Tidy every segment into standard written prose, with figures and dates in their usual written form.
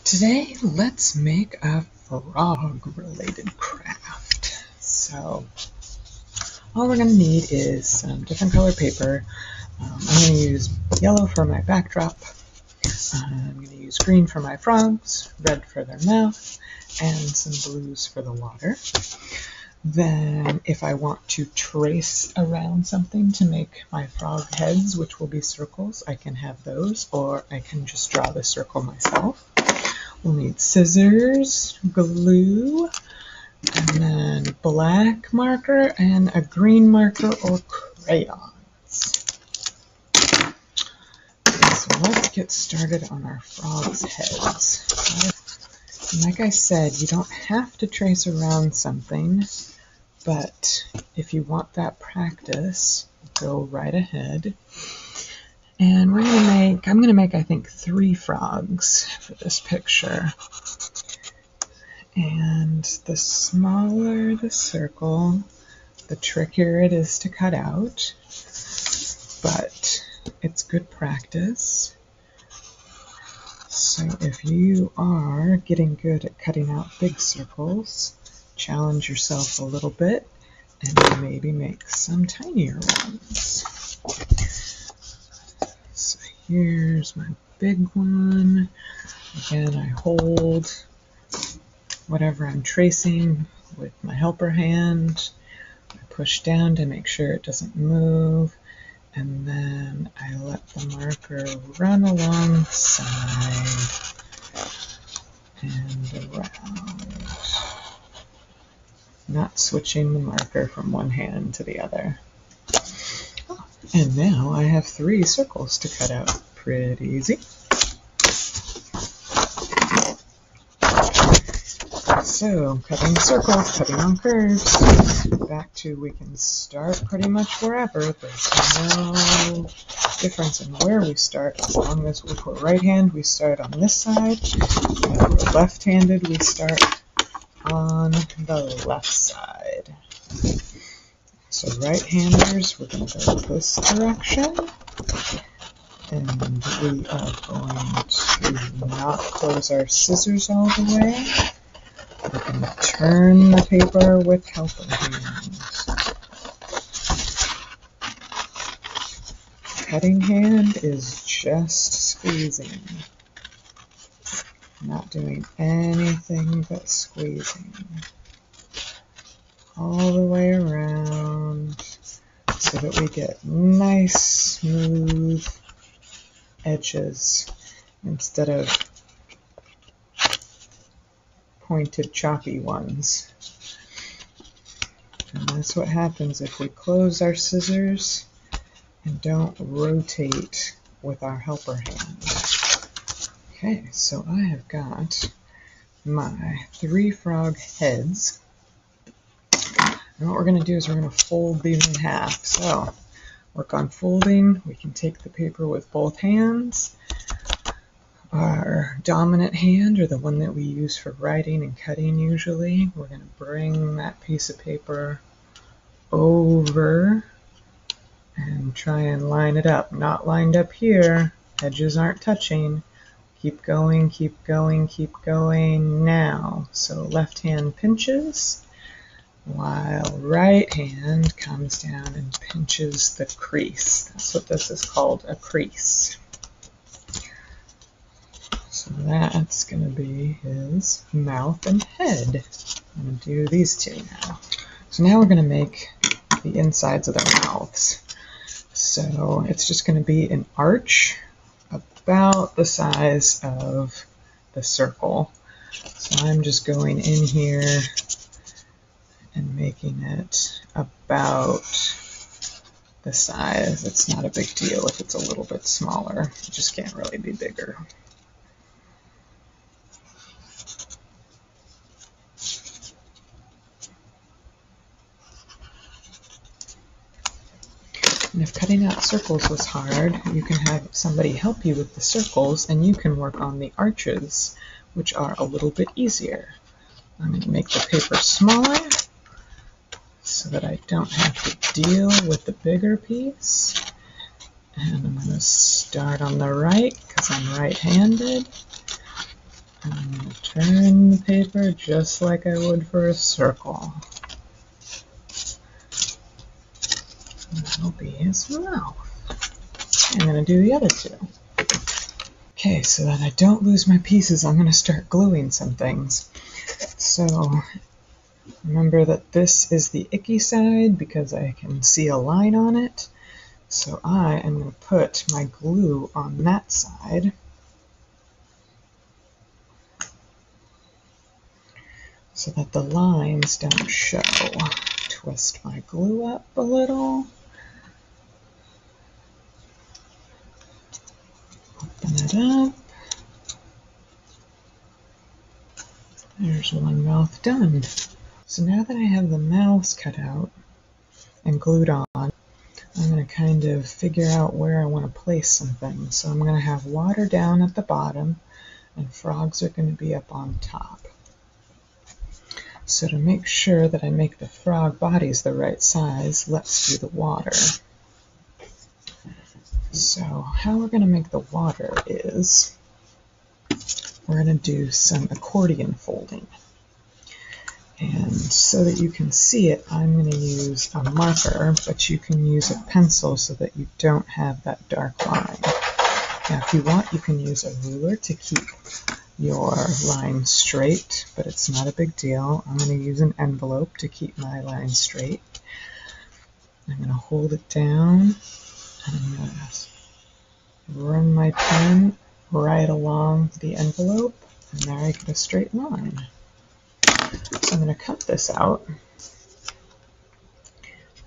Today, let's make a frog-related craft. So, all we're going to need is some different color paper. I'm going to use yellow for my backdrop. I'm going to use green for my frogs, red for their mouth, and some blues for the water. Then, if I want to trace around something to make my frog heads, which will be circles, I can have those, or I can just draw the circle myself. We'll need scissors, glue, and then black marker and a green marker or crayons. So let's get started on our frog's heads. And like I said, you don't have to trace around something, but if you want that practice, go right ahead. And I'm going to make, I think, 3 frogs for this picture. And the smaller the circle, the trickier it is to cut out. But it's good practice. So if you are getting good at cutting out big circles, challenge yourself a little bit and maybe make some tinier ones. So here's my big one. Again, I hold whatever I'm tracing with my helper hand. I push down to make sure it doesn't move, and then I let the marker run alongside and around, not switching the marker from one hand to the other. And now I have 3 circles to cut out. Pretty easy. So, cutting circles, cutting on curves. Back to we can start pretty much wherever. There's no difference in where we start. As long as if we're right hand, we start on this side. If we're left-handed, we start on the left side. So right-handers, we're going to go this direction, and we are going to not close our scissors all the way. We're going to turn the paper with helper hands. Cutting hand is just squeezing, not doing anything but squeezing. All the way around so that we get nice, smooth edges instead of pointed, choppy ones. And that's what happens if we close our scissors and don't rotate with our helper hand. Okay, so I have got my 3 frog heads. And what we're going to do is we're going to fold these in half. So, work on folding. We can take the paper with both hands. Our dominant hand, or the one that we use for writing and cutting usually, we're going to bring that piece of paper over and try and line it up. Not lined up here. Edges aren't touching. Keep going, keep going, keep going now. So left hand pinches, while right hand comes down and pinches the crease. That's what this is called, a crease. So that's going to be his mouth and head. I'm going to do these 2 now. So now we're going to make the insides of their mouths. So it's just going to be an arch about the size of the circle. So I'm just going in here and making it about the size. It's not a big deal if it's a little bit smaller. It just can't really be bigger. And if cutting out circles was hard, you can have somebody help you with the circles, and you can work on the arches, which are a little bit easier. I'm going to make the paper smaller so that I don't have to deal with the bigger piece. And I'm going to start on the right because I'm right-handed. I'm going to turn the paper just like I would for a circle. And that'll be his mouth. I'm going to do the other two. Okay, so that I don't lose my pieces, I'm going to start gluing some things. So remember that this is the icky side because I can see a line on it. So I am going to put my glue on that side. So that the lines don't show. Twist my glue up a little. Open it up. There's one mouth done. So now that I have the mouths cut out and glued on, I'm going to kind of figure out where I want to place some things. So I'm going to have water down at the bottom and frogs are going to be up on top. So to make sure that I make the frog bodies the right size, let's do the water. So how we're going to make the water is we're going to do some accordion folding. And so that you can see it, I'm going to use a marker, but you can use a pencil so that you don't have that dark line. Now if you want, you can use a ruler to keep your line straight, but it's not a big deal. I'm going to use an envelope to keep my line straight. I'm going to hold it down, and I'm going to run my pen right along the envelope, and there I get a straight line. So I'm going to cut this out.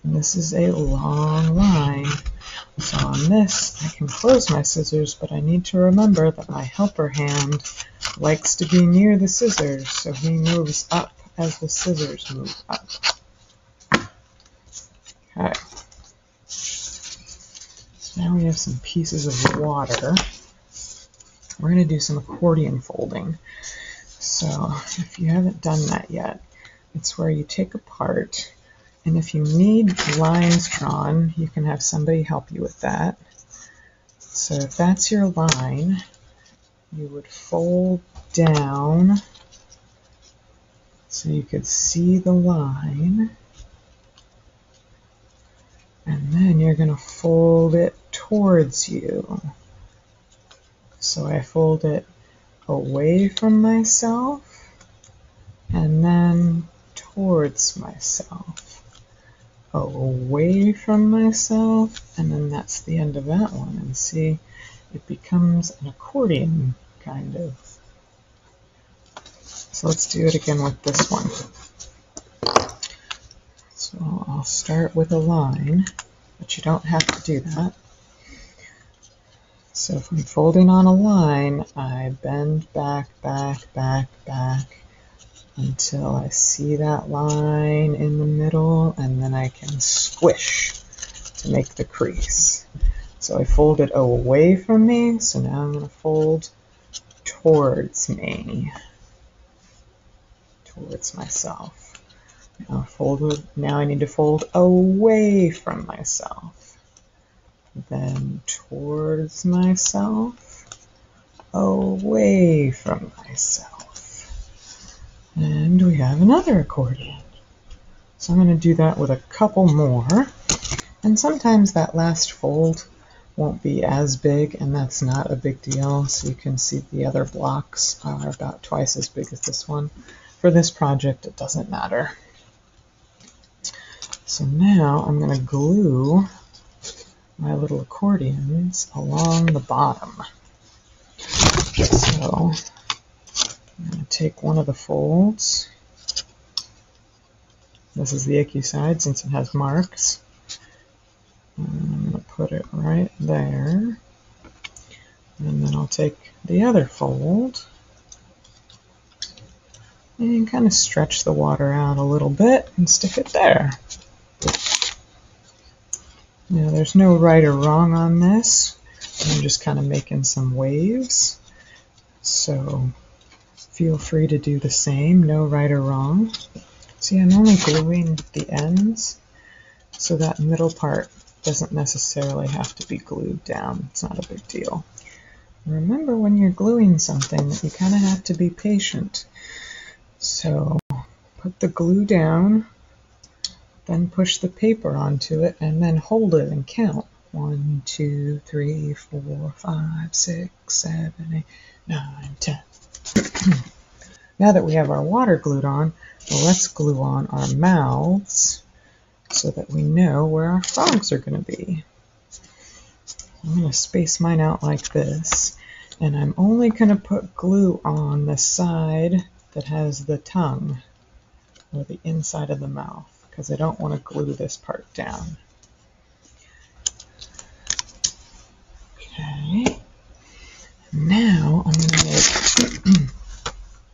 And this is a long line. So on this, I can close my scissors, but I need to remember that my helper hand likes to be near the scissors, so he moves up as the scissors move up. Okay. So now we have some pieces of water. We're going to do some accordion folding. So if you haven't done that yet, it's where you take apart, and if you need lines drawn, you can have somebody help you with that. So if that's your line, you would fold down so you could see the line, and then you're going to fold it towards you. So I fold it away from myself and then towards myself, away from myself, and then that's the end of that one. And see, it becomes an accordion kind of. So let's do it again with this one. So I'll start with a line, but you don't have to do that. So if I'm folding on a line, I bend back, back, back, back until I see that line in the middle, and then I can squish to make the crease. So I fold it away from me, so now I'm going to fold towards me, towards myself. Now I need to fold away from myself. Then towards myself, away from myself. And we have another accordion. So I'm going to do that with a couple more. And sometimes that last fold won't be as big, and that's not a big deal. So you can see the other blocks are about twice as big as this one. For this project, it doesn't matter. So now I'm going to glue my little accordions along the bottom. So I'm going to take one of the folds. This is the icky side since it has marks. And I'm going to put it right there. And then I'll take the other fold and kind of stretch the water out a little bit and stick it there. Now there's no right or wrong on this. I'm just kind of making some waves. So feel free to do the same, no right or wrong. See, I'm only gluing the ends, so that middle part doesn't necessarily have to be glued down. It's not a big deal. Remember when you're gluing something that you kind of have to be patient. So put the glue down, then push the paper onto it, and then hold it and count. 1, 2, 3, 4, 5, 6, 7, 8, 9, 10. Now that we have our water glued on, well, let's glue on our mouths so that we know where our frogs are going to be. I'm going to space mine out like this, and I'm only going to put glue on the side that has the tongue, or the inside of the mouth, because I don't want to glue this part down. Okay, now I'm going to make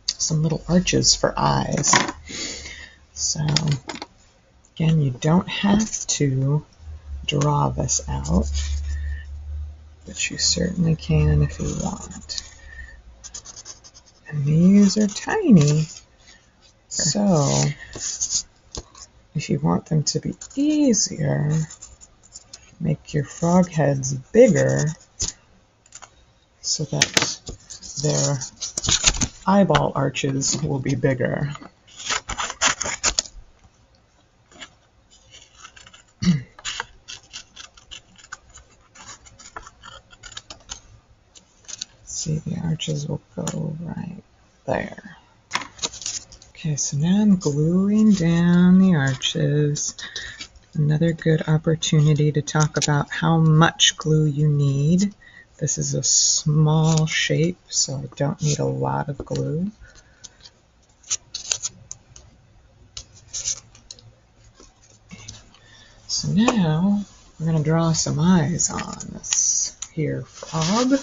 some little arches for eyes. So again, you don't have to draw this out, but you certainly can if you want. And these are tiny, so if you want them to be easier, make your frog heads bigger so that their eyeball arches will be bigger. See, the arches will go right there. Okay, so now I'm gluing down the arches. Another good opportunity to talk about how much glue you need. This is a small shape, so I don't need a lot of glue. So now we're going to draw some eyes on this here frog.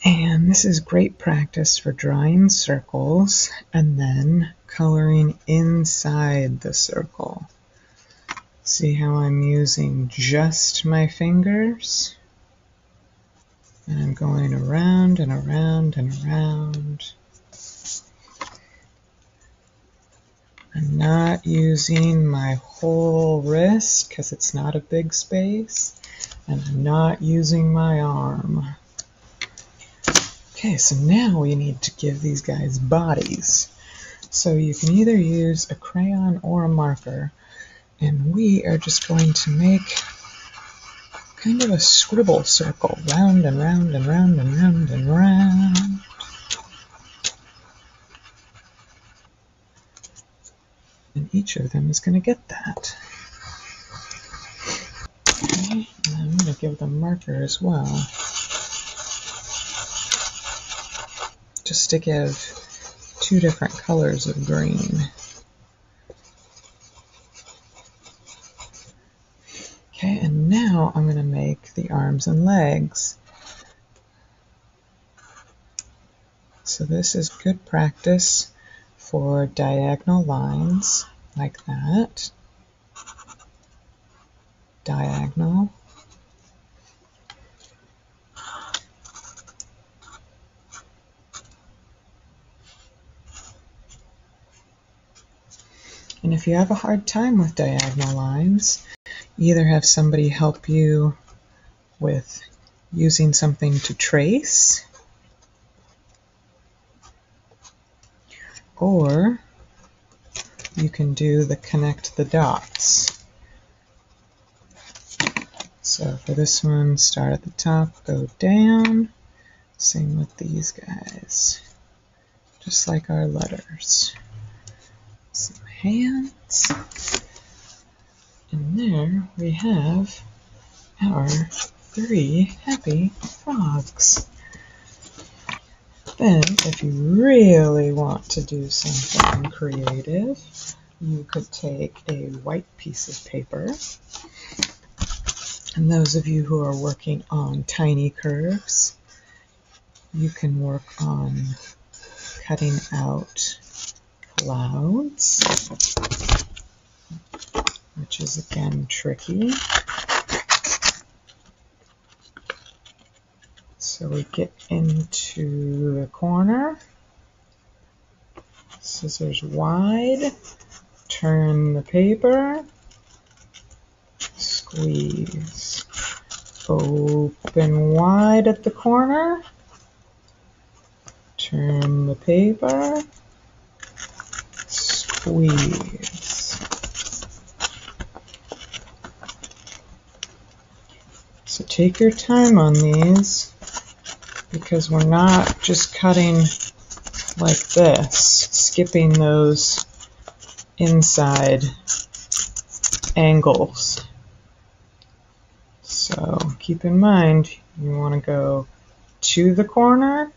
And this is great practice for drawing circles and then coloring inside the circle. See how I'm using just my fingers? And I'm going around and around and around. I'm not using my whole wrist because it's not a big space. And I'm not using my arm. Okay, so now we need to give these guys bodies. So you can either use a crayon or a marker, and we are just going to make kind of a scribble circle, round and round and round and round and round. And each of them is going to get that. Okay, and I'm going to give them marker as well, just to give 2 different colors of green. Okay, and now I'm going to make the arms and legs. So this is good practice for diagonal lines like that. Diagonal. And if you have a hard time with diagonal lines, either have somebody help you with using something to trace, or you can do the connect the dots. So for this one, start at the top, go down. Same with these guys, just like our letters. Some hands. And there we have our 3 happy frogs. Then, if you really want to do something creative, you could take a white piece of paper. And those of you who are working on tiny curves, you can work on cutting out clouds, which is again tricky. So we get into the corner, scissors wide, turn the paper, squeeze, Open wide at the corner. Turn the paper. Squeeze. So take your time on these because we're not just cutting like this, skipping those inside angles. So keep in mind, you want to go to the corner,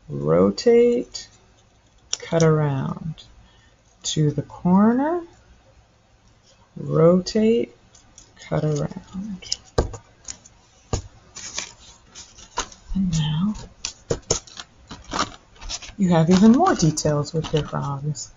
rotate, cut around. To the corner, rotate, cut around. And now you have even more details with your frogs.